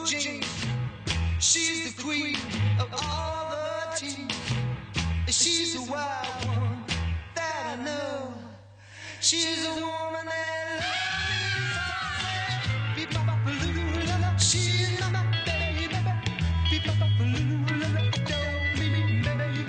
Jean. She's the queen of all the teams. She's a wild one that I know. She's a woman that loves me. She's my baby. Don't leave me, baby.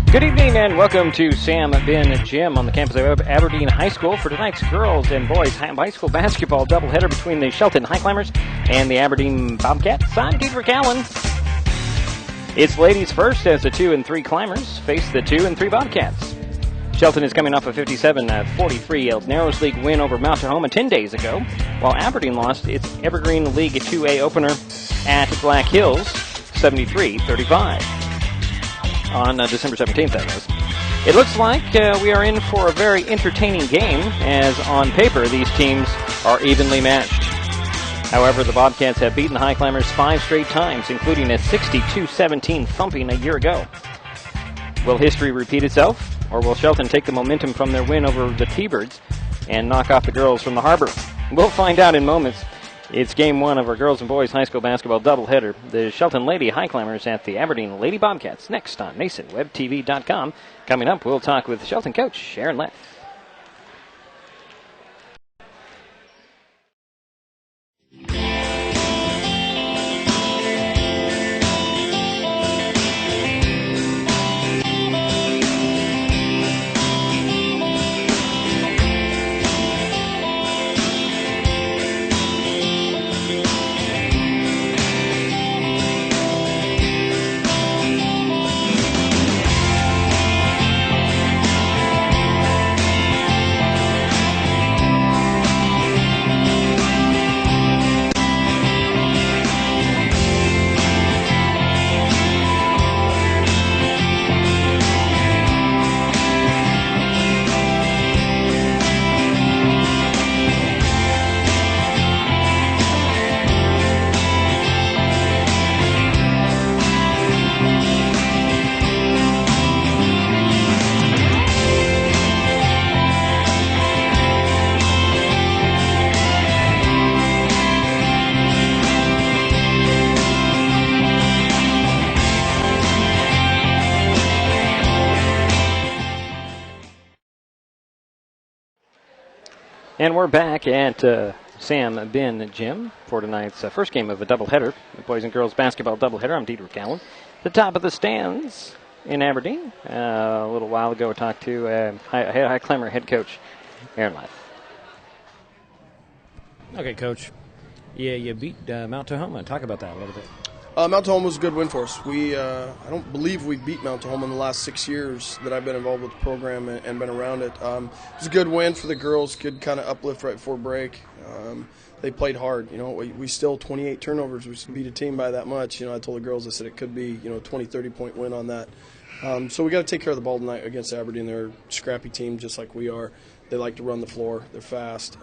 Good evening and welcome to Sam, Ben, Jim on the campus of Aberdeen High School for tonight's girls and boys high school basketball doubleheader between the Shelton High Climbers and the Aberdeen Bobcats. I'm Dietrich Allen. It's ladies first as the 2 and 3 Climbers face the 2 and 3 Bobcats. Shelton is coming off a 57-43 Narrows League win over Mount Tahoma 10 days ago, while Aberdeen lost its Evergreen League 2A opener at Black Hills 73-35. On December 17th, that was. It looks like we are in for a very entertaining game, as on paper these teams are evenly matched. However, the Bobcats have beaten the High Climbers 5 straight times, including a 62-17 thumping a year ago. Will history repeat itself, or will Shelton take the momentum from their win over the T-Birds and knock off the girls from the Harbor? We'll find out in moments. It's game 1 of our girls and boys high school basketball doubleheader. The Shelton Lady High Climbers at the Aberdeen Lady Bobcats next on NasonWebTV.com. Coming up, we'll talk with Shelton coach Aaron Leff. And we're back at Sam, Ben, Jim for tonight's first game of a doubleheader, the boys and girls basketball doubleheader. I'm Dietrich Allen. The top of the stands in Aberdeen. A little while ago, I talked to High Climber head coach Aaron Leff. Okay, Coach. Yeah, you beat Mount Tahoma. Talk about that a little bit. Mount Tahoma was a good win for us. I don't believe we beat Mount Tahoma in the last 6 years that I've been involved with the program and been around it. It was a good win for the girls, good kind of uplift right before break. They played hard. You know, we still 28 turnovers. We beat a team by that much. You know, I told the girls, I said it could be, 20, 30-point win on that. So we got to take care of the ball tonight against Aberdeen. They're a scrappy team just like we are. They like to run the floor. They're fast.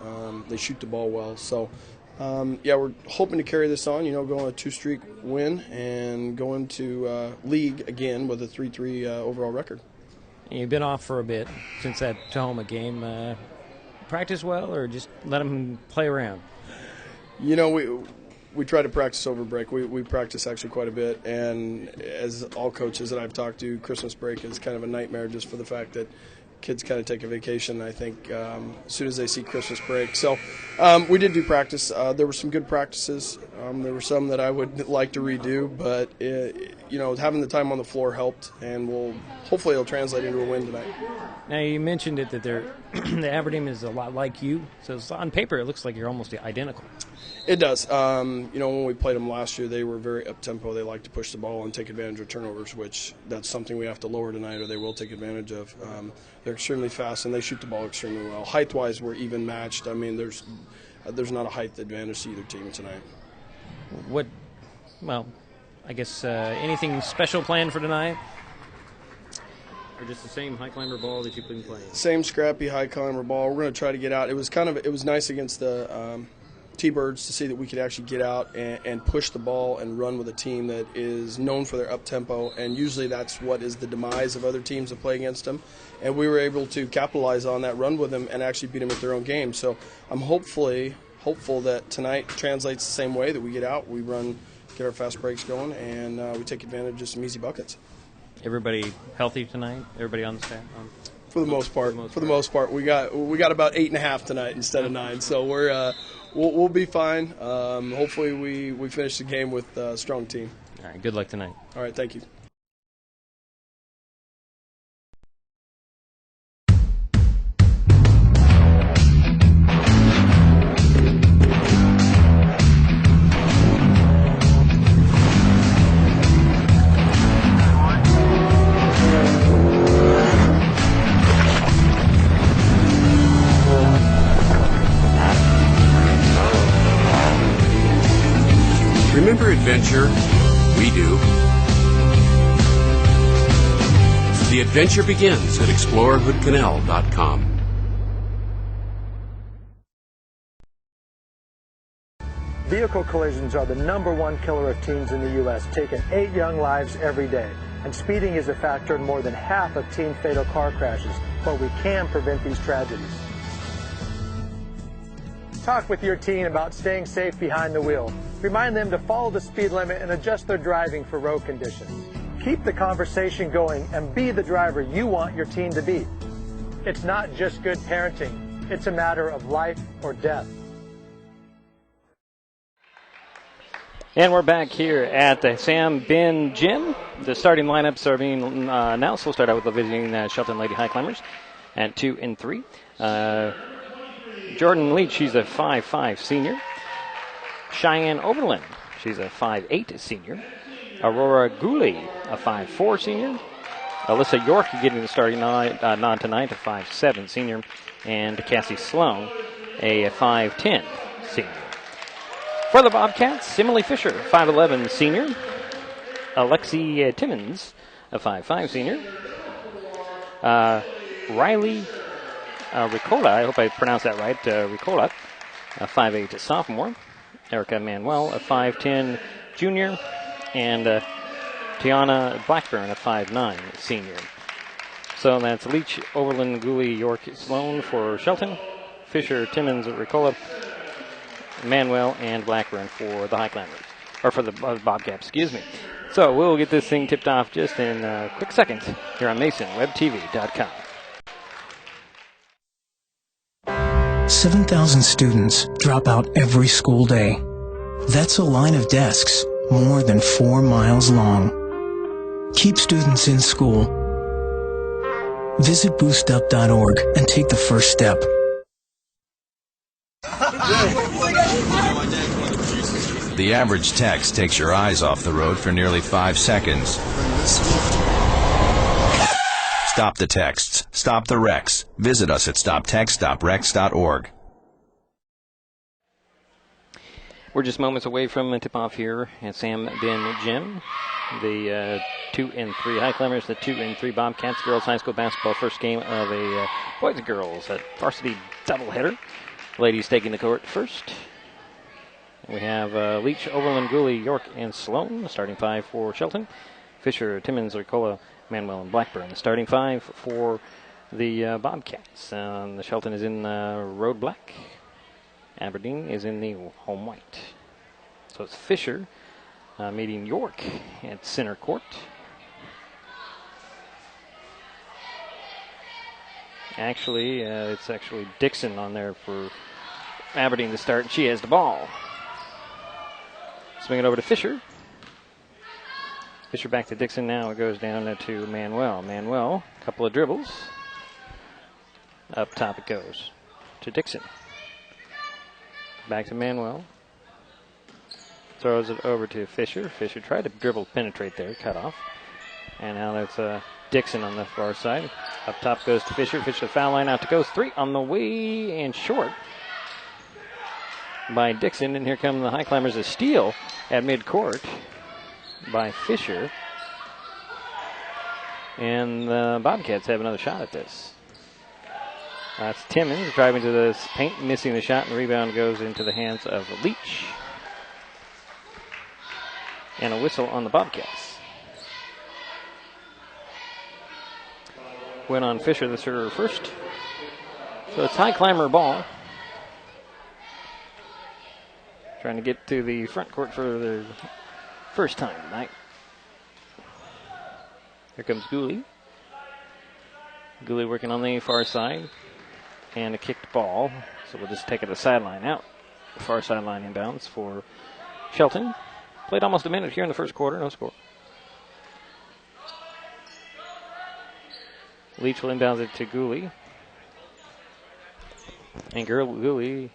They shoot the ball well. So, we're hoping to carry this on, go on a 2-streak win and go into league again with a 3-3 overall record. You've been off for a bit since that Tahoma game. Practice well or just let them play around? We try to practice over break. We practice actually quite a bit, and as all coaches that I've talked to, Christmas break is kind of a nightmare just for the fact that kids kind of take a vacation, I think, as soon as they see Christmas break. So we did do practice. There were some good practices. There were some that I would like to redo, but, having the time on the floor helped, and hopefully it'll translate into a win tonight. Now, you mentioned it that the Aberdeen is a lot like you, so on paper it looks like you're almost identical. It does. When we played them last year, they were very up-tempo. They like to push the ball and take advantage of turnovers, which that's something we have to lower tonight or they will take advantage of. They're extremely fast, and they shoot the ball extremely well. Height-wise, we're even matched. I mean, there's not a height advantage to either team tonight. Anything special planned for tonight? Or just the same high climber ball that you've been playing? Same scrappy high climber ball. We're going to try to get out. It was nice against the T-Birds to see that we could actually get out and push the ball and run with a team that is known for their up-tempo, and usually that's what is the demise of other teams that play against them. And we were able to capitalize on that, run with them, and actually beat them at their own game. So I'm hopeful that tonight translates the same way, that we get out, we run, get our fast breaks going, and we take advantage of some easy buckets. Everybody healthy tonight? Everybody on the staff? For the most part, we got about 8.5 tonight instead of 9, so we'll be fine. Hopefully, we finish the game with a strong team. All right. Good luck tonight. All right. Thank you. Remember adventure? We do. The adventure begins at explorehoodcanal.com. Vehicle collisions are the #1 killer of teens in the U.S., taking 8 young lives every day. And speeding is a factor in more than half of teen fatal car crashes, but we can prevent these tragedies. Talk with your teen about staying safe behind the wheel. Remind them to follow the speed limit and adjust their driving for road conditions. Keep the conversation going and be the driver you want your teen to be. It's not just good parenting. It's a matter of life or death. And we're back here at the Sam Bin Gym. The starting lineups are being announced. We'll start out with the visiting Shelton Lady High Climbers at 2 and 3. Jordan Leach, she's a 5'5 senior. Cheyenne Oberlin, she's a 5'8 senior. Aurora Gooley, a 5'4 senior. Alyssa York getting the starting nod tonight, a 5'7 senior. And Cassie Sloan, a 5'10 senior. For the Bobcats, Emily Fisher, 5'11 senior. Alexi Timmons, a 5'5 senior. Riley Ricola, I hope I pronounced that right, Ricola, a 5'8 sophomore. Erica Manuel, a 5'10 junior. And Tiana Blackburn, a 5'9 senior. So that's Leach, Overland, Gooley, York, Sloan for Shelton. Fisher, Timmons, Ricola, Manuel, and Blackburn for the High Climbers. Or for the Bobcats, excuse me. So we'll get this thing tipped off just in a quick second here on MasonWebTV.com. 7,000 students drop out every school day. That's a line of desks more than 4 miles long. Keep students in school. Visit boostup.org and take the first step. The average text takes your eyes off the road for nearly 5 seconds. Stop the texts. Stop the wrecks. Visit us at stoptextstoprex.org. We're just moments away from the tip-off here at Sam Bin Gym. The 2 and 3 High Climbers, the 2 and 3 Bobcats girls high school basketball first game of a boys and girls varsity doubleheader. Ladies taking the court first. We have Leach, Overland, Gooley, York, and Sloan, the starting 5 for Shelton. Fisher, Timmons, Ricola, Manuel, and Blackburn, the starting 5 for the Bobcats. The Shelton is in road black. Aberdeen is in the home white. So it's Fisher meeting York at center court. Actually, it's actually Dixon on there for Aberdeen to start. She has the ball. Swing it over to Fisher. Fisher back to Dixon now. It goes down to Manuel. Manuel, a couple of dribbles. Up top it goes to Dixon. Back to Manuel. Throws it over to Fisher. Fisher tried to dribble penetrate there. Cut off. And now that's Dixon on the far side. Up top goes to Fisher. Fisher foul line out to go. 3 on the way and short by Dixon. And here come the High Climbers. A steal at midcourt by Fisher. And the Bobcats have another shot at this. That's Timmons driving to the paint, missing the shot, and the rebound goes into the hands of Leach. And a whistle on the Bobcats. Went on Fisher, the server first. So it's high climber ball. Trying to get to the front court for the first time tonight. Here comes Gooley. Gooley working on the far side. And a kicked ball. So we'll just take it to the sideline out. Far sideline inbounds for Shelton. Played almost a minute here in the first quarter. No score. Leach will inbound it to Gooley. And Gooley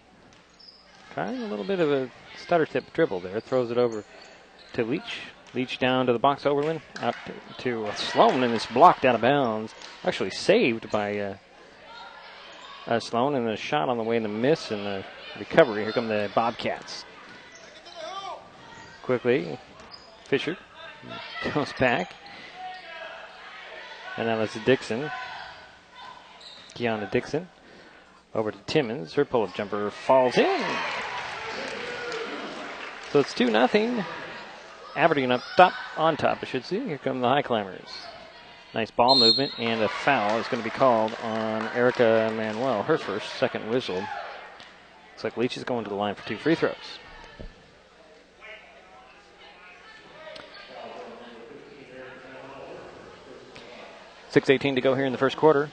trying a little bit of a stutter step dribble there. Throws it over to Leach. Leach down to the box. Oberlin out to Sloan, and it's blocked out of bounds. Actually saved by Sloan, and a shot on the way in the miss and the recovery. Here come the Bobcats. Quickly, Fisher goes back. And now that's Dixon. Kiana Dixon. Over to Timmons. Her pull-up jumper falls in. So it's 2-0. Aberdeen up top, on top, I should say. Here come the High Climbers. Nice ball movement, and a foul is going to be called on Erica Manuel. Her second whistle. Looks like Leach is going to the line for 2 free throws. .6:18 to go here in the first quarter.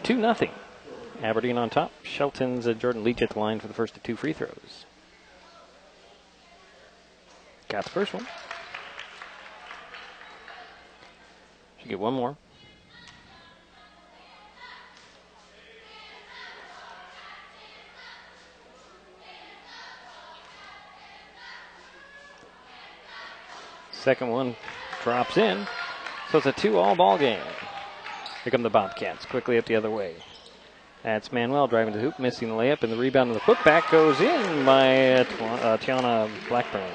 2-0. Aberdeen on top. Shelton's Jordan Leach at the line for the first of 2 free throws. Got the first one. Should get one more. Second one drops in. So it's a 2-all ball game. Here come the Bobcats, quickly up the other way. That's Manuel driving to the hoop, missing the layup, and the rebound and the putback goes in by Tiana Blackburn.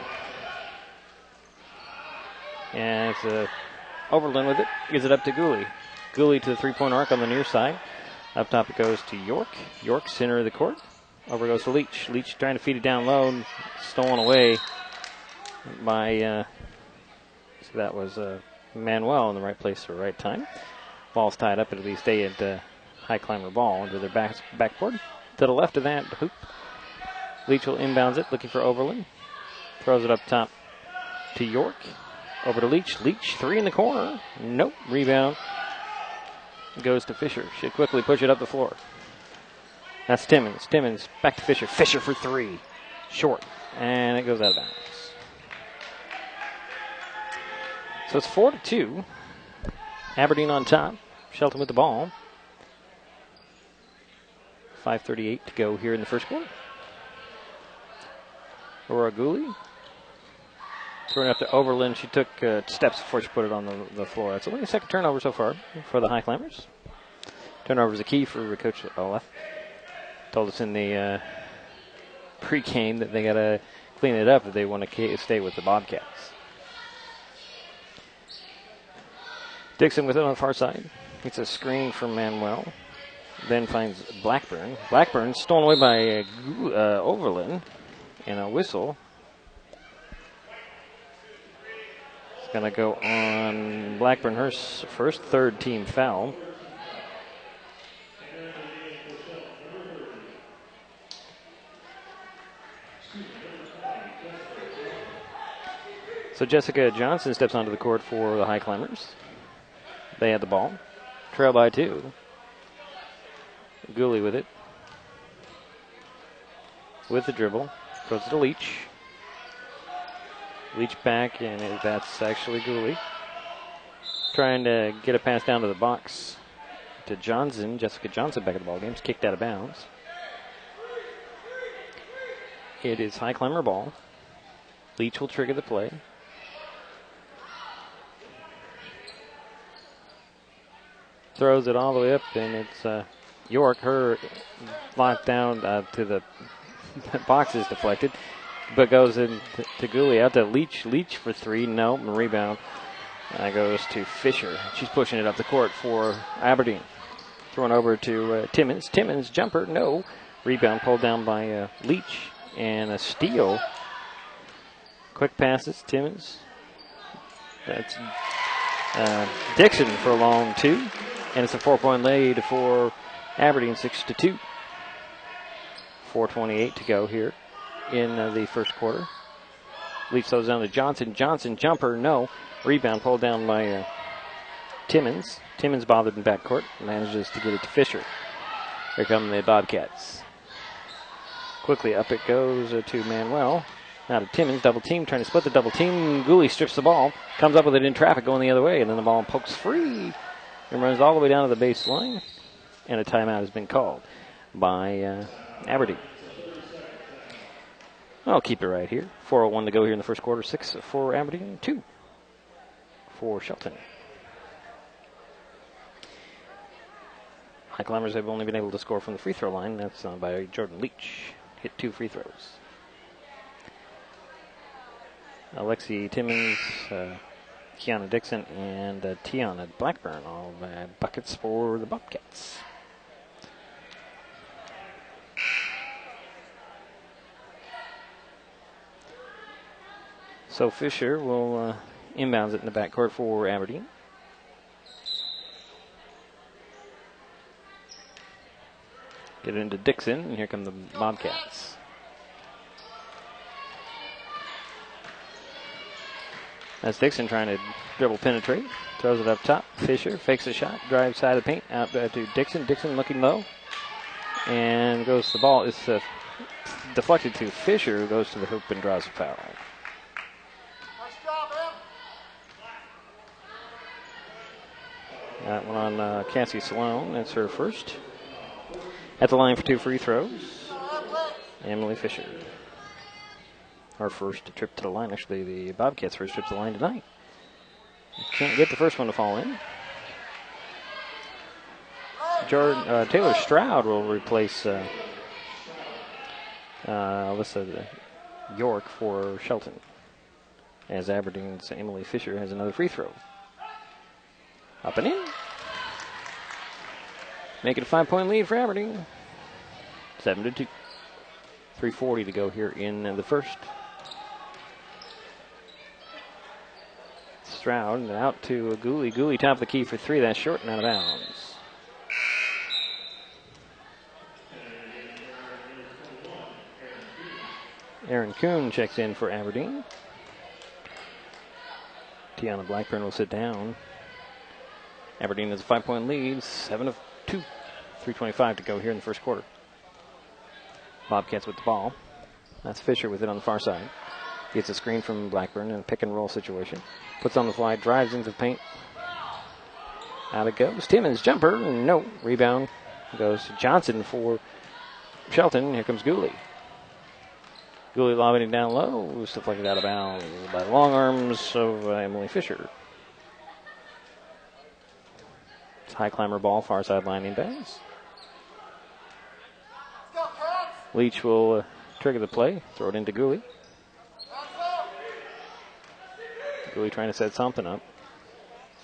And it's Overland with it, gives it up to Gooley. Gooley to the three-point arc on the near side. Up top it goes to York. York, center of the court. Over goes to Leach. Leach trying to feed it down low, and stolen away by, so that was Manuel in the right place at the right time. Ball's tied up. It'll be stay at High Climber ball into their backboard. To the left of that hoop, Leach will inbounds it, looking for Overland. Throws it up top to York. Over to Leach. Leach, 3 in the corner. Nope. Rebound goes to Fisher. Should quickly push it up the floor. That's Timmons. Timmons back to Fisher. Fisher for 3. Short. And it goes out of bounds. So it's 4-2. Aberdeen on top. Shelton with the ball. 5:38 to go here in the first quarter. Aurora Gooley. Throwing up to Overland. She took steps before she put it on the floor. That's only the second turnover so far for the High Climbers. Turnover is a key for Coach Olaf. Told us in the pre-game that they got to clean it up if they want to stay with the Bobcats. Dixon with it on the far side. Gets a screen from Manuel. Then finds Blackburn. Blackburn stolen away by Overland. And a whistle. It's going to go on Blackburn, her first third team foul. So Jessica Johnson steps onto the court for the High Climbers. They had the ball. Trail by 2. Gooley with it. With the dribble. Goes to Leach. Leach back, and that's actually Gooley. Trying to get a pass down to the box to Johnson. Jessica Johnson back at the ball game. It's kicked out of bounds. It is High Climber ball. Leach will trigger the play. Throws it all the way up, and it's York. Her locked down to the box is deflected, but goes in to Gooley. Out to Leach. Leach for 3. No, rebound. That goes to Fisher. She's pushing it up the court for Aberdeen. Throwing over to Timmons. Timmons, jumper, no. Rebound pulled down by Leach. And a steal. Quick passes, Timmons. That's Dixon for a long 2. And it's a 4-point lead for Aberdeen, 6-2. 4:28 to go here in the first quarter. Leach throws down to Johnson. Johnson, jumper, no. Rebound pulled down by Timmons. Timmons bothered in backcourt. Manages to get it to Fisher. Here come the Bobcats. Quickly up it goes to Manuel. Now to Timmons, double team, trying to split the double team. Gooley strips the ball, comes up with it in traffic going the other way, and then the ball pokes free and runs all the way down to the baseline. And a timeout has been called by Aberdeen. I'll keep it right here. 4:01 to go here in the first quarter. 6 for Aberdeen, 2 for Shelton. High climbers have only been able to score from the free throw line. That's by Jordan Leach. Hit 2 free throws. Alexi Timmons, Kiana Dixon, and Tiana Blackburn, all buckets for the Bobcats. So Fisher will inbounds it in the backcourt for Aberdeen. Get it into Dixon, and here come the Bobcats. That's Dixon trying to dribble penetrate. Throws it up top. Fisher fakes a shot. Drives side of the paint. Out to Dixon. Dixon looking low. And goes to the ball. It's deflected to Fisher, who goes to the hoop and draws a foul. That one on Cassie Sloan. That's her first. At the line for 2 free throws, Emily Fisher. Her first trip to the line. Actually, the Bobcats' first trip to the line tonight. Can't get the first one to fall in. Taylor Stroud will replace Alyssa York for Shelton, as Aberdeen's Emily Fisher has another free throw. Up and in. Make it a 5-point lead for Aberdeen. 7-2. 3:40 to go here in the first. Stroud out to Gooley. Gooley top of the key for 3. That's short and out of bounds. Aaron Kuhn checks in for Aberdeen. Tiana Blackburn will sit down. Aberdeen has a 5-point lead. 7-2. 3:25 to go here in the first quarter. Bobcats with the ball. That's Fisher with it on the far side. Gets a screen from Blackburn in a pick and roll situation. Puts on the fly, drives into the paint. Out it goes. Timmons, jumper, no. Rebound goes to Johnson for Shelton. Here comes Gooley. Gooley lobbing it down low. Deflected out of bounds by the long arms of Emily Fisher. It's high climber ball, far sideline inbounds. Leach will trigger the play, throw it into Gooley. Gooley trying to set something up.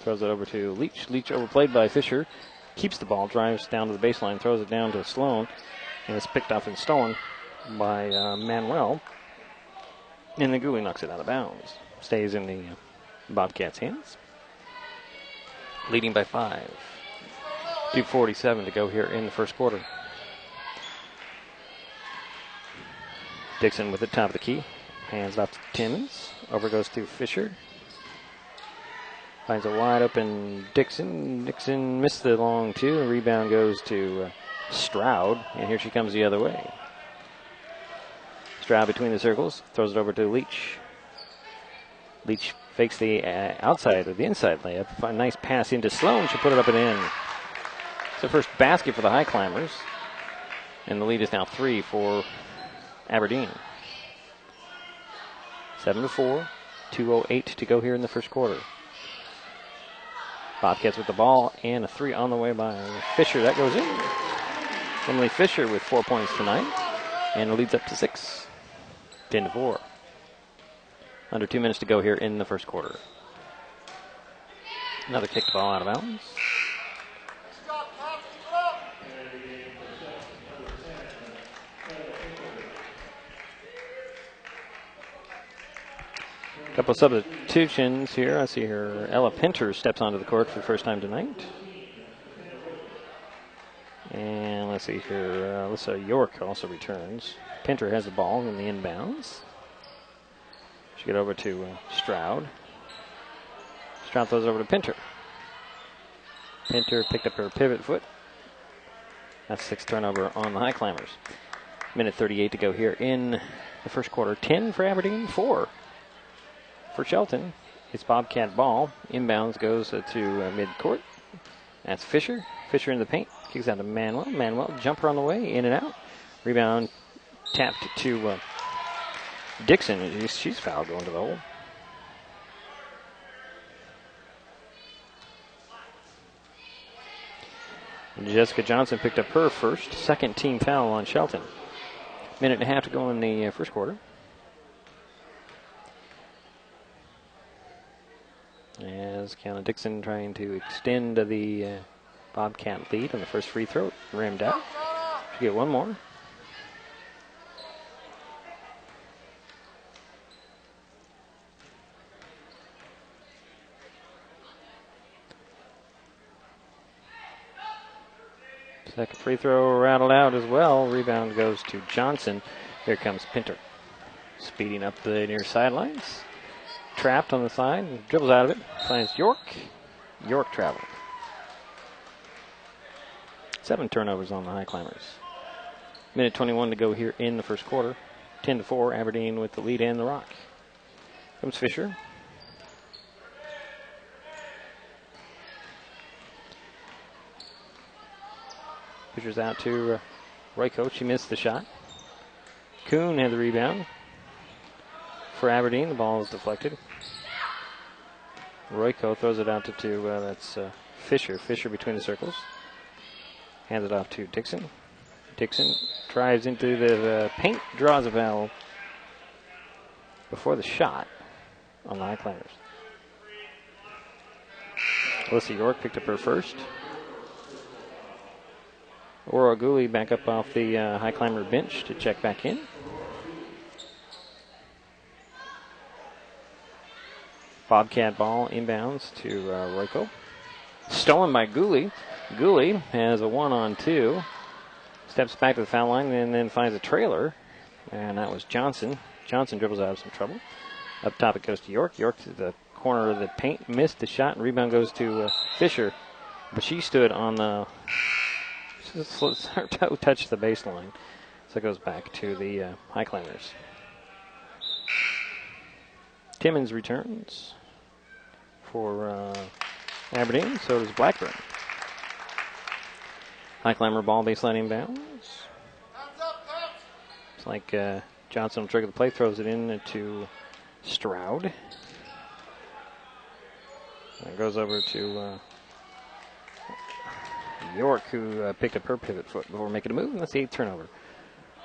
Throws it over to Leach. Leach overplayed by Fisher. Keeps the ball, drives down to the baseline, throws it down to Sloan. And it's picked off and stolen by Manuel. And then Gooley knocks it out of bounds. Stays in the Bobcats' hands. Leading by 5. 2:47 to go here in the first quarter. Dixon with the top of the key. Hands off to Timmons. Over goes to Fisher. Finds a wide open Dixon. Dixon missed the long 2. Rebound goes to Stroud. And here she comes the other way. Stroud between the circles. Throws it over to Leach. Leach fakes the outside or the inside layup. A nice pass into Sloan. She'll put it up and in. It's the first basket for the high climbers. And the lead is now 3 for Aberdeen. 7-4. 2:08 to go here in the first quarter. Bobcats with the ball and a 3 on the way by Fisher. That goes in. Emily Fisher with 4 points tonight. And it leads up to 6. 10-4. Under 2 minutes to go here in the first quarter. Another kicked ball out of bounds. Couple of substitutions here. I see here Ella Pinter steps onto the court for the first time tonight. And let's see here, Alyssa York also returns. Pinter has the ball in the inbounds. She get over to Stroud. Stroud throws over to Pinter. Pinter picked up her pivot foot. That's 6th turnover on the High Climbers. Minute 38 to go here in the first quarter. 10 for Aberdeen, 4 for Shelton. It's Bobcat ball. Inbounds goes to midcourt. That's Fisher. Fisher in the paint. Kicks out to Manuel. Manuel, jumper on the way, in and out. Rebound tapped to Dixon. She's fouled going to the hole. Jessica Johnson picked up her second team foul on Shelton. Minute and a half to go in the first quarter. As Kiana Dixon trying to extend the Bobcat lead on the first free throw. Rimmed out. She get one more. Second free throw rattled out as well. Rebound goes to Johnson. Here comes Pinter. Speeding up the near sidelines. Trapped on the side. Dribbles out of it. Finds York. York traveled. 7 turnovers on the High Climbers. Minute 21 to go here in the first quarter. 10-4, Aberdeen with the lead and the rock. Comes Fisher. Fisher's out to Royko. She missed the shot. Kuhn had the rebound. For Aberdeen, the ball is deflected. Royko throws it out to two. That's Fisher. Fisher between the circles. Hands it off to Dixon. Dixon drives into the paint, draws a foul before the shot on the High Climbers. Alyssa York picked up her first. Aurora Gooley back up off the High Climber bench to check back in. Bobcat ball inbounds to Royko. Stolen by Gooley. Gooley has a 1-on-2. Steps back to the foul line and then finds a trailer. And that was Johnson. Johnson dribbles out of some trouble. Up top it goes to York. York to the corner of the paint. Missed the shot, and rebound goes to Fisher. But she stood on the... her toe touched the baseline. So it goes back to the High Climbers. Timmons returns for Aberdeen. So does Blackburn. High Climber ball baseline inbounds. It's like Johnson will trigger the play, throws it in to Stroud. And it goes over to York, who picked up her pivot foot before making a move, and that's the 8th turnover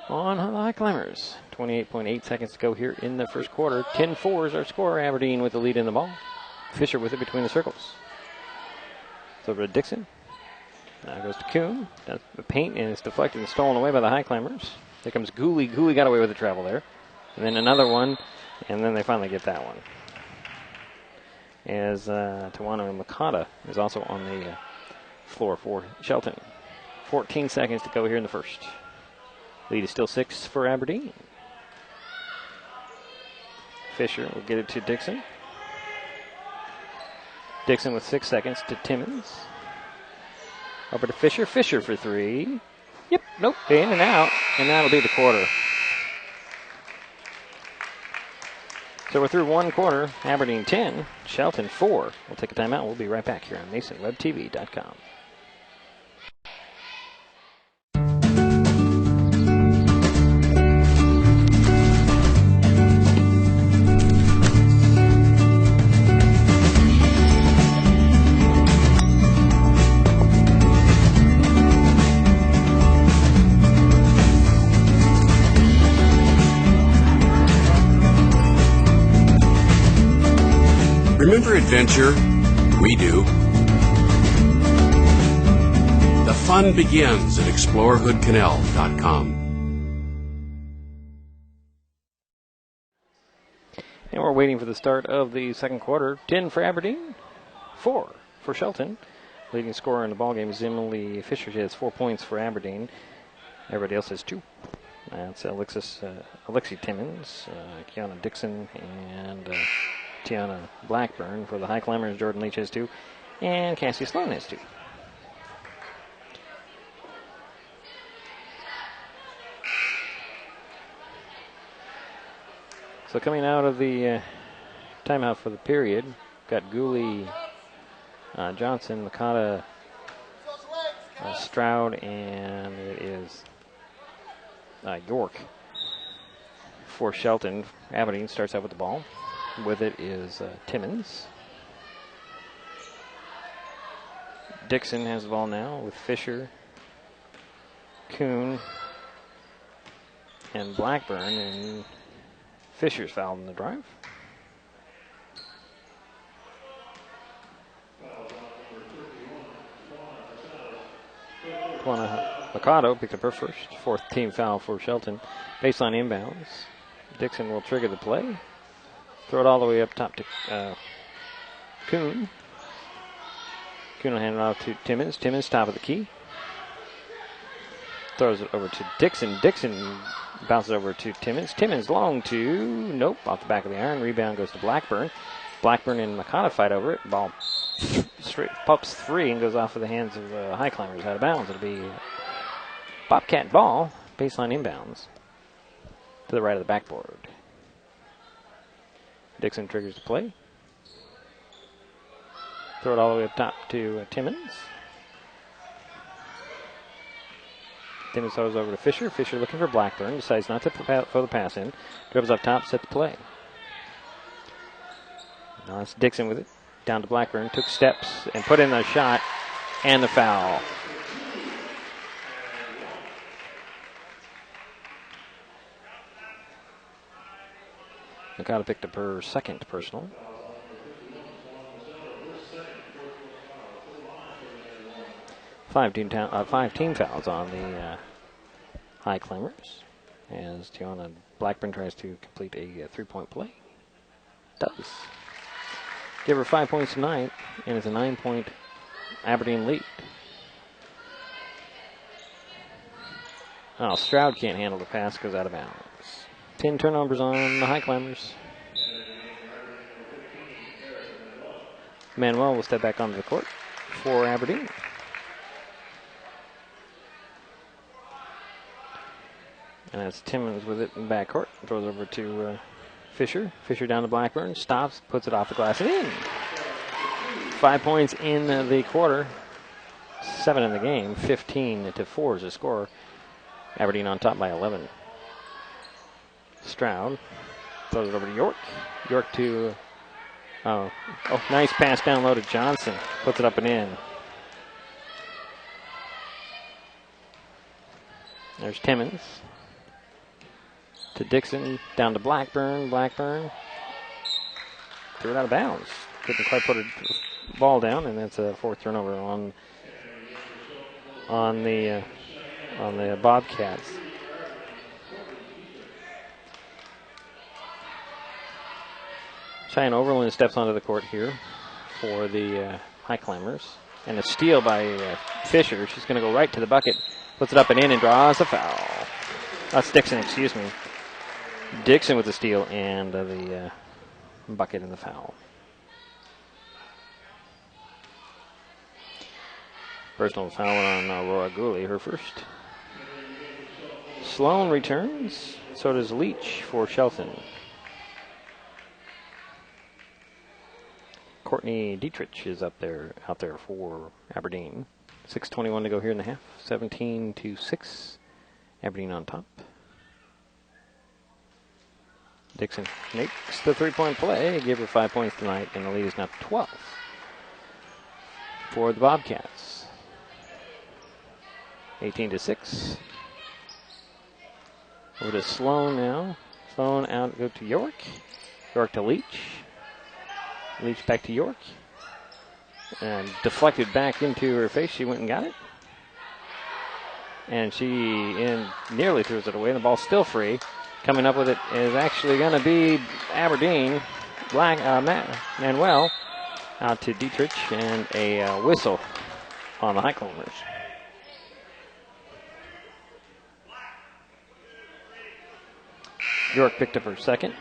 on the High Climbers. 28.8 seconds to go here in the first quarter. 10-4 is our score. Aberdeen with the lead in the ball. Fisher with it between the circles. It's over to Dixon. Now it goes to Kuhn. Does the paint, and it's deflected and stolen away by the High Climbers. Here comes Gooley. Gooley got away with the travel there. And then another one, and then they finally get that one. As Tawana Makata is also on the floor for Shelton. 14 seconds to go here in the first. Lead is still 6 for Aberdeen. Fisher will get it to Dixon. Dixon with 6 seconds to Timmons. Over to Fisher. Fisher for 3. Yep, nope, in and out. And that'll be the quarter. So we're through one quarter. Aberdeen 10, Shelton 4. We'll take a timeout. We'll be right back here on MasonWebTV.com. Remember adventure? We do. The fun begins at ExploreHoodCanal.com. And we're waiting for the start of the second quarter. 10 for Aberdeen, 4 for Shelton. Leading scorer in the ballgame is Emily Fisher. She has 4 points for Aberdeen. Everybody else has 2. That's Alexi Timmons, Kiana Dixon, and Tiana Blackburn. For the High Climbers, Jordan Leach has 2, and Cassie Sloan has 2. So coming out of the timeout for the period, got Gooley, Johnson, Makata, Stroud, and it is York for Shelton. Aberdeen starts out with the ball. With it is Timmons. Dixon has the ball now with Fisher, Kuhn, and Blackburn, and Fisher's fouled in the drive. Tuana Mikado picked up her first, 4th team foul for Shelton. Baseline inbounds. Dixon will trigger the play. Throw it all the way up top to Kuhn. Kuhn will hand it off to Timmons. Timmons, top of the key. Throws it over to Dixon. Dixon bounces over to Timmons. Timmons long to, nope, off the back of the iron. Rebound goes to Blackburn. Blackburn and Makata fight over it. Ball straight pops free and goes off of the hands of High Climbers out of bounds. It'll be Bobcat ball, baseline inbounds to the right of the backboard. Dixon triggers the play. Throw it all the way up top to Timmons. Timmons throws over to Fisher. Fisher looking for Blackburn. Decides not to throw the pass in. Dribbles up top, set the play. Now it's Dixon with it. Down to Blackburn. Took steps and put in the shot and the foul. Nakata picked up her second personal. 5 team fouls on the High Climbers as Tiana Blackburn tries to complete a 3-point play. Does. Give her 5 points tonight, and it's a 9-point Aberdeen lead. Oh, Stroud can't handle the pass, goes out of bounds. 10 turnovers on the High Climbers. Manuel will step back onto the court for Aberdeen. And that's Timmons with it in the backcourt. Throws over to Fisher. Fisher down to Blackburn. Stops, puts it off the glass and in. 5 points in the quarter. 7 in the game. 15-4 is the score. Aberdeen on top by 11. Stroud throws it over to York. York to, nice pass down low to Johnson. Puts it up and in. There's Timmons. To Dixon, down to Blackburn. Blackburn threw it out of bounds. Couldn't quite put a ball down, and that's a 4th turnover on the Bobcats. Cheyenne Overland steps onto the court here for the High Climbers, and a steal by Fisher. She's going to go right to the bucket, puts it up and in, and draws a foul. That's Dixon, excuse me. Dixon with the steal and the bucket and the foul. Personal foul on Aurora Gooley, her first. Sloan returns. So does Leach for Shelton. Courtney Dietrich is out there for Aberdeen. 6:21 to go here in the half. 17-6. Aberdeen on top. Dixon makes the 3-point play. Give her 5 points tonight, and the lead is now 12 for the Bobcats. 18-6. Over to Sloan now. Sloan out, go to York. York to Leach. Leach back to York. And deflected back into her face. She went and got it. And she nearly throws it away. The ball's still free. Coming up with it is actually going to be Aberdeen. Manuel out to Dietrich, and a whistle on the High Climbers. York picked up her second.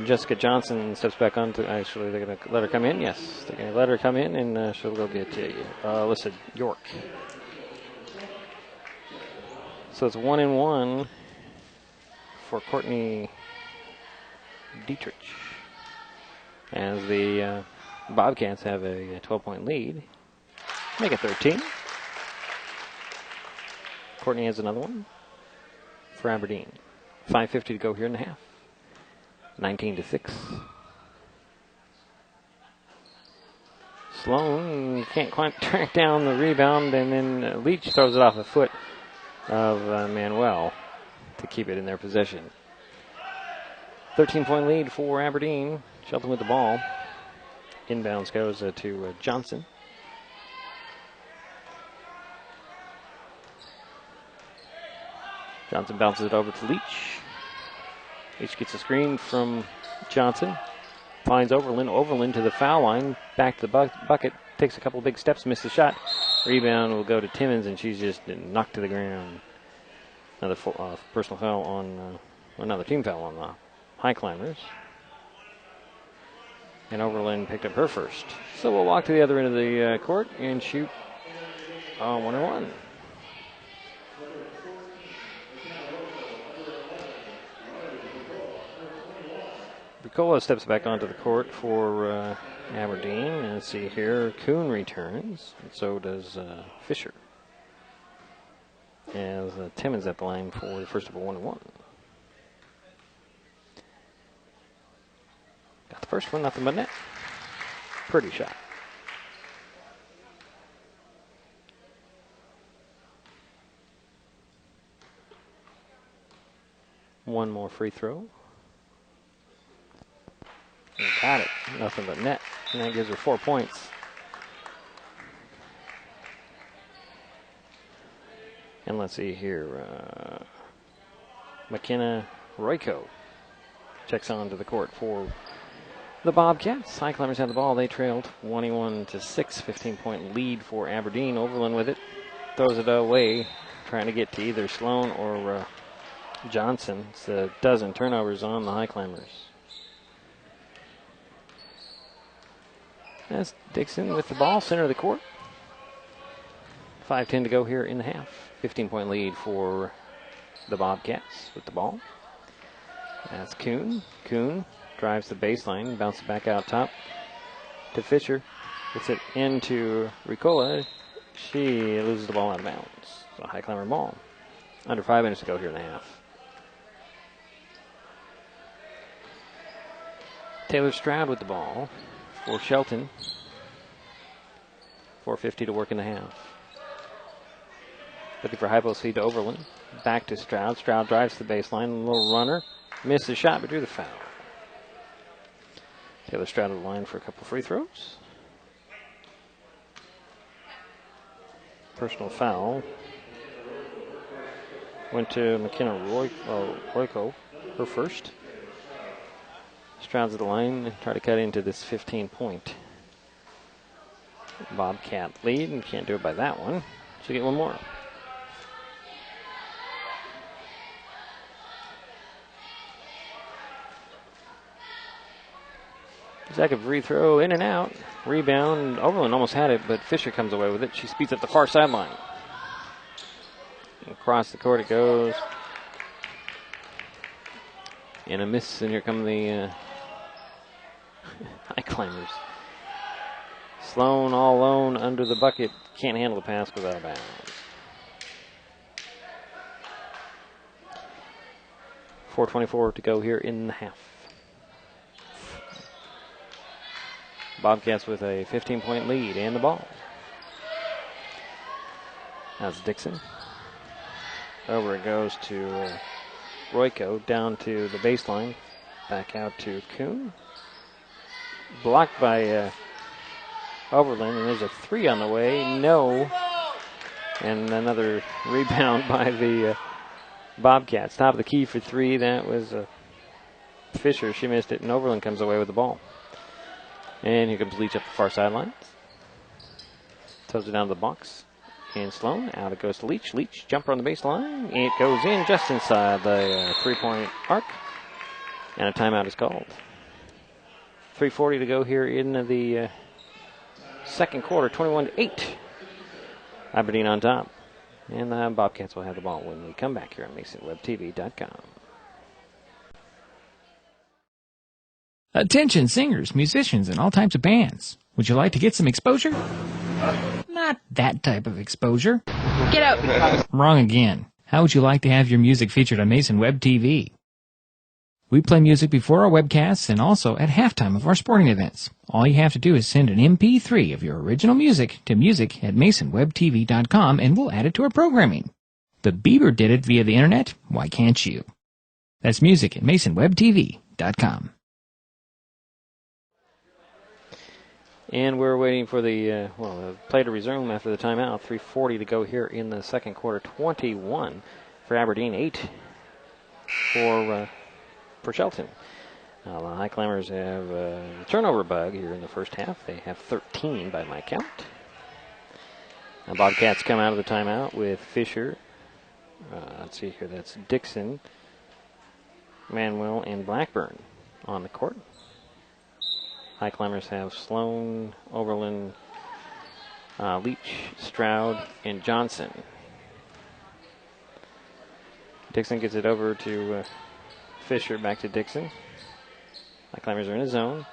Jessica Johnson steps back on to, actually, they're going to let her come in. Yes, they're going to let her come in, and she'll go get Alyssa York. So it's 1-1 for Courtney Dietrich, as the Bobcats have a 12-point lead. Make it 13. Courtney has another one for Aberdeen. 5:50 to go here in the half. 19-6. Sloan can't quite track down the rebound, and then Leach throws it off the foot of Manuel to keep it in their possession. 13-point lead for Aberdeen. Shelton with the ball. Inbounds goes to Johnson. Johnson bounces it over to Leach. Leach gets a screen from Johnson. Finds Overland. Overland to the foul line. Back to the bucket. Takes a couple of big steps. Missed the shot. Rebound will go to Timmons, and she's just knocked to the ground. Another personal foul on, another team foul on the High Climbers. And Overland picked up her first. So we'll walk to the other end of the court and shoot 1-1. Ricola steps back onto the court for Aberdeen. Let's see here. Kuhn returns, and so does Fisher. As Timmons at the line for the first of a 1-1. Got the first one, nothing but net. Pretty shot. One more free throw. And got it. Nothing but net. And that gives her 4 points. And let's see here. McKenna Royko checks onto the court for the Bobcats. High Climbers had the ball. They trailed 21-6. 15-point lead for Aberdeen. Overland with it. Throws it away. Trying to get to either Sloan or Johnson. It's a dozen turnovers on the High Climbers. That's Dixon with the ball, center of the court. 5:10 to go here in the half. 15-point lead for the Bobcats with the ball. That's Kuhn. Kuhn drives the baseline, bounces back out top to Fisher. Gets it into Ricola. She loses the ball out of bounds. It's a High Climber ball. Under 5 minutes to go here in the half. Taylor Stroud with the ball for Shelton. 4:50 to work in the half. Looking for high post feed to Overland. Back to Stroud. Stroud drives the baseline. A little runner. Missed the shot, but drew the foul. Taylor Stroud on the line for a couple free throws. Personal foul went to McKenna Royko, her first. Stroud's at the line and try to cut into this 15-point Bobcat lead, and can't do it by that one. So get one more. Second free throw, in and out. Rebound. Overland almost had it, but Fisher comes away with it. She speeds up the far sideline. Across the court it goes. And a miss, and here come the High Climbers. Sloan all alone under the bucket. Can't handle the pass without a bounds. .424 to go here in the half. Bobcats with a 15-point lead and the ball. That's Dixon. Over it goes to Royko, down to the baseline. Back out to Kuhn. Blocked by Overland, and there's a three on the way. No. And another rebound by the Bobcats, top of the key for three. That was Fisher. She missed it, and Overland comes away with the ball. And here comes Leach up the far sideline. Throws it down to the box. And Sloan, out it goes to Leach. Leach, jumper on the baseline. It goes in just inside the three-point arc. And a timeout is called. 3:40 to go here in the second quarter, 21-8. Aberdeen on top. And the Bobcats will have the ball when we come back here on MasonWebTV.com. Attention singers, musicians, and all types of bands. Would you like to get some exposure? Not that type of exposure. Get out. Wrong again. How would you like to have your music featured on Mason Web TV? We play music before our webcasts and also at halftime of our sporting events. All you have to do is send an MP3 of your original music to music@MasonWebTV.com and we'll add it to our programming. The Bieber did it via the internet. Why can't you? That's music@MasonWebTV.com. And we're waiting for the play to resume after the timeout. 3:40 to go here in the second quarter. 21 for Aberdeen, 8 for Shelton. The High Climbers have a turnover bug here in the first half. They have 13 by my count. Now Bobcats come out of the timeout with Fisher. Let's see here. That's Dixon, Manuel, and Blackburn on the court. High Climbers have Sloan, Overland, Leach, Stroud, and Johnson. Dixon gets it over to Fisher, back to Dixon. High Climbers are in a zone.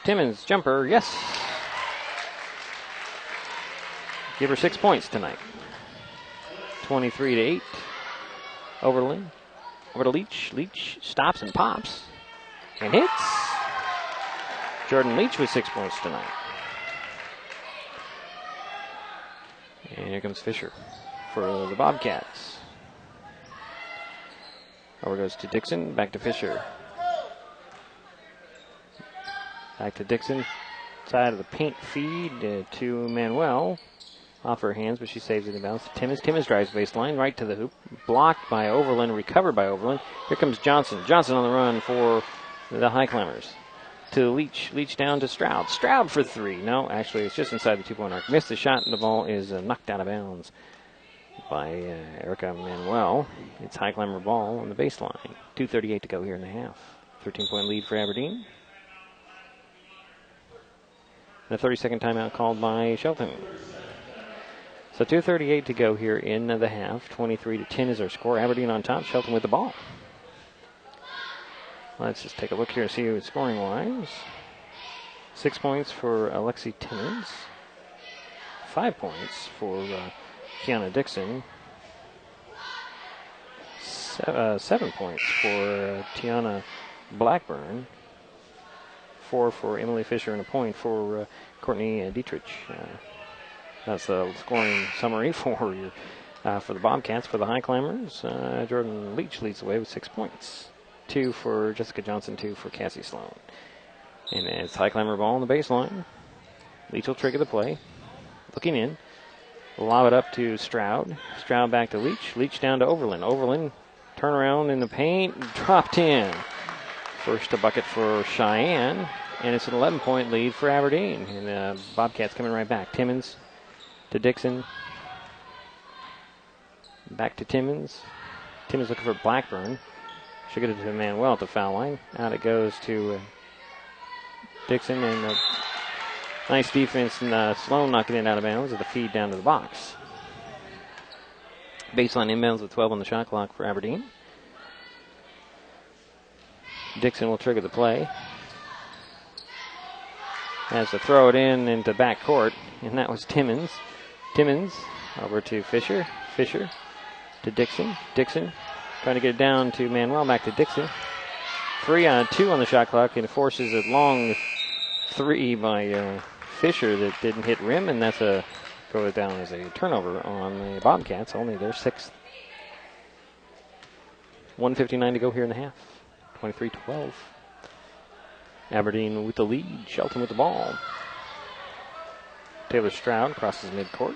Timmons, jumper, yes! Give her 6 points tonight. 23-8. Overland. Over to Leach. Leach stops and pops. And hits. Jordan Leach with 6 points tonight. And here comes Fisher for the Bobcats. Over goes to Dixon, back to Fisher. Back to Dixon. Side of the paint feed to Manuel. Off her hands, but she saves it in bounds. Timmons drives baseline, right to the hoop. Blocked by Overland, recovered by Overland. Here comes Johnson. Johnson on the run for the High Climbers. To Leach. Leach down to Stroud. Stroud for three. No, actually, it's just inside the two-point arc. Missed the shot, and the ball is knocked out of bounds by Erica Manuel. It's High Climber ball on the baseline. 2:38 to go here in the half. 13-point lead for Aberdeen. And a 30-second timeout called by Shelton. So 2:38 to go here in the half. 23-10 is our score. Aberdeen on top. Shelton with the ball. Let's just take a look here and see who is scoring-wise. 6 points for Alexi Timmons. 5 points for Kiana Dixon. 7 points for Tiana Blackburn. 4 for Emily Fisher and a point for Courtney Dietrich. That's the scoring summary for the Bobcats. For the High Climbers, Jordan Leach leads the way with 6 points. 2 for Jessica Johnson, 2 for Cassie Sloan. And it's High Climber ball on the baseline. Leach will trigger the play. Looking in. Lob it up to Stroud. Stroud back to Leach. Leach down to Overland. Overland, turn around in the paint. Dropped in. First a bucket for Cheyenne. And it's an 11-point lead for Aberdeen. And Bobcats coming right back. Timmons to Dixon. Back to Timmons. Timmons looking for Blackburn. She'll get it to Manuel at the foul line. Out it goes to Dixon, and nice defense, and Sloan knocking it out of bounds with the feed down to the box. Baseline inbounds with 12 on the shot clock for Aberdeen. Dixon will trigger the play. Has to throw it in into backcourt, and that was Timmons. Timmons over to Fisher. Fisher to Dixon. Dixon trying to get it down to Manuel, back to Dixon. 3 on 2 on the shot clock, and it forces a long three by Fisher that didn't hit rim, and that's goes down as a turnover on the Bobcats, only their 6th. 1:59 to go here in the half. 23-12. Aberdeen with the lead. Shelton with the ball. Taylor Stroud crosses midcourt.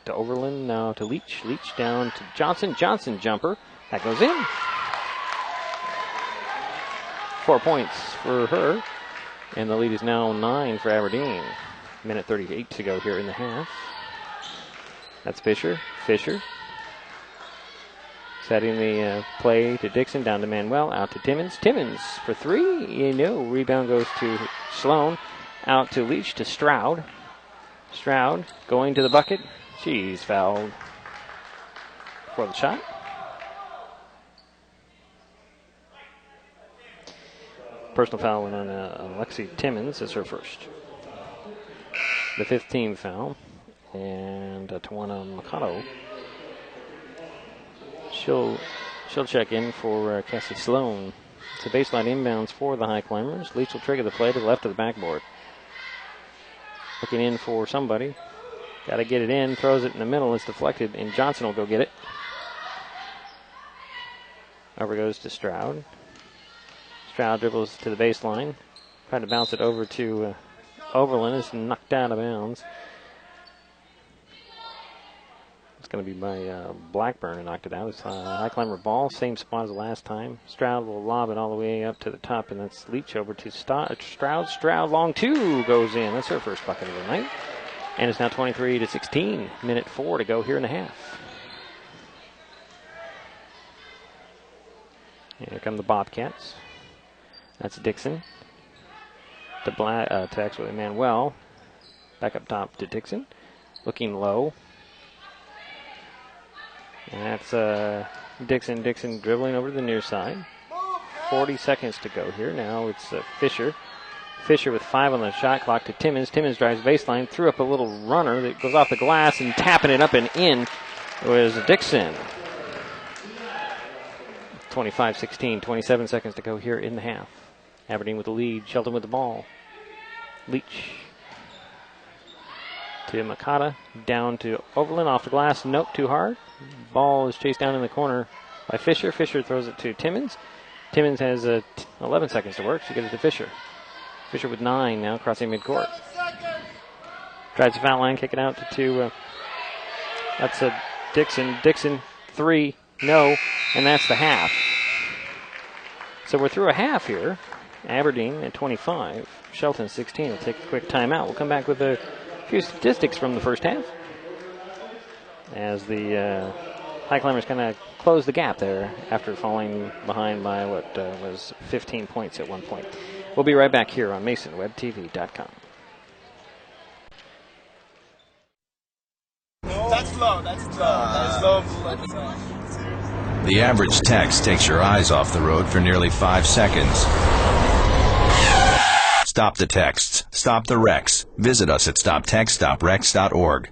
to Overland, now to Leach. Leach down to Johnson. Johnson jumper. That goes in. 4 points for her. And the lead is now 9 for Aberdeen. Minute 38 to go here in the half. That's Fisher. Fisher. Setting the play to Dixon, down to Manuel, out to Timmons. Timmons for 3. No, rebound goes to Sloan. Out to Leach, to Stroud. Stroud going to the bucket. She's fouled for the shot. Personal foul went on Alexi Timmons as her first. The 15th foul. And Tawana Mikado. She'll check in for Cassie Sloan. It's a baseline inbounds for the High Climbers. Leach will trigger the play to the left of the backboard. Looking in for somebody. Got to get it in. Throws it in the middle. It's deflected, and Johnson will go get it. Over goes to Stroud. Stroud dribbles to the baseline. Tried to bounce it over to Overland. It's knocked out of bounds. It's going to be by Blackburn who knocked it out. It's a High Climber ball, same spot as the last time. Stroud will lob it all the way up to the top, and that's Leach over to Stroud. Stroud, long 2 goes in. That's her first bucket of the night. And it's now 23-16. Minute 4 to go here in the half. Here come the Bobcats. That's Dixon. To actually Manuel. Back up top to Dixon. Looking low. And that's Dixon. Dixon dribbling over to the near side. 40 seconds to go here. Now it's Fisher. Fisher with 5 on the shot clock to Timmons. Timmons drives baseline, threw up a little runner that goes off the glass, and tapping it up and in was Dixon. 25-16, 27 seconds to go here in the half. Aberdeen with the lead. Shelton with the ball. Leach to Makata, down to Overland, off the glass. Nope, too hard. Ball is chased down in the corner by Fisher. Fisher throws it to Timmons. Timmons has 11 seconds to work. She gets it to Fisher. Fisher with 9 now, crossing midcourt. Tries the foul line, kick it out to that's Dixon. Dixon, 3, no, and that's the half. So we're through a half here. Aberdeen at 25, Shelton 16. We'll take a quick timeout. We'll come back with a few statistics from the first half as the High Climbers kind of close the gap there after falling behind by what was 15 points at one point. We'll be right back here on MasonWebTV.com. That's low. That's low. The average text takes your eyes off the road for nearly 5 seconds. Stop the texts. Stop the wrecks. Visit us at stoptextstoprex.org.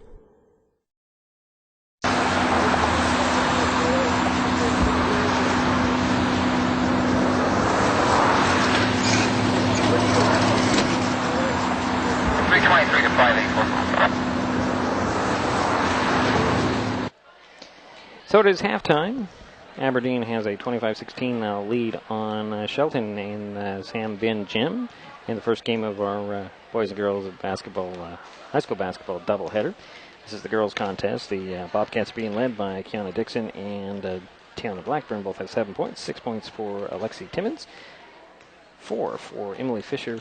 So it is halftime. Aberdeen has a 25-16 lead on Shelton in Sam Bin Gym in the first game of our boys and girls basketball, high school basketball doubleheader. This is the girls' contest. The Bobcats being led by Kiana Dixon and Tiana Blackburn. Both have 7 points. 6 points for Alexi Timmons. 4 for Emily Fisher.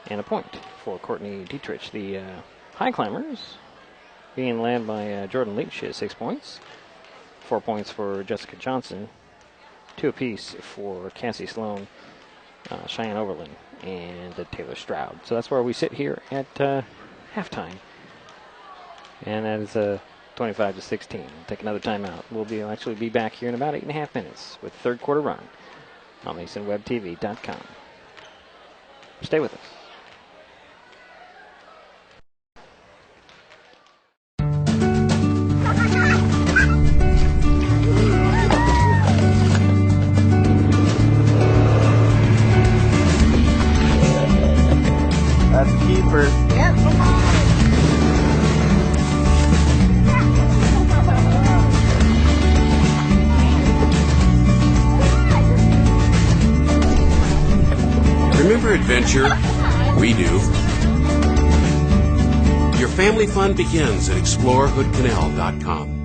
And a point for Courtney Dietrich. The High Climbers being led by Jordan Leach has 6 points. 4 points for Jessica Johnson. 2 apiece for Cassie Sloan, Cheyenne Overland, and Taylor Stroud. So that's where we sit here at halftime. And that is 25-16. We'll take another timeout. We'll actually be back here in about 8.5 minutes with third quarter run on MasonWebTV.com. Stay with us. That's keeper. Yep. Remember adventure? We do. Your family fun begins at explorehoodcanal.com.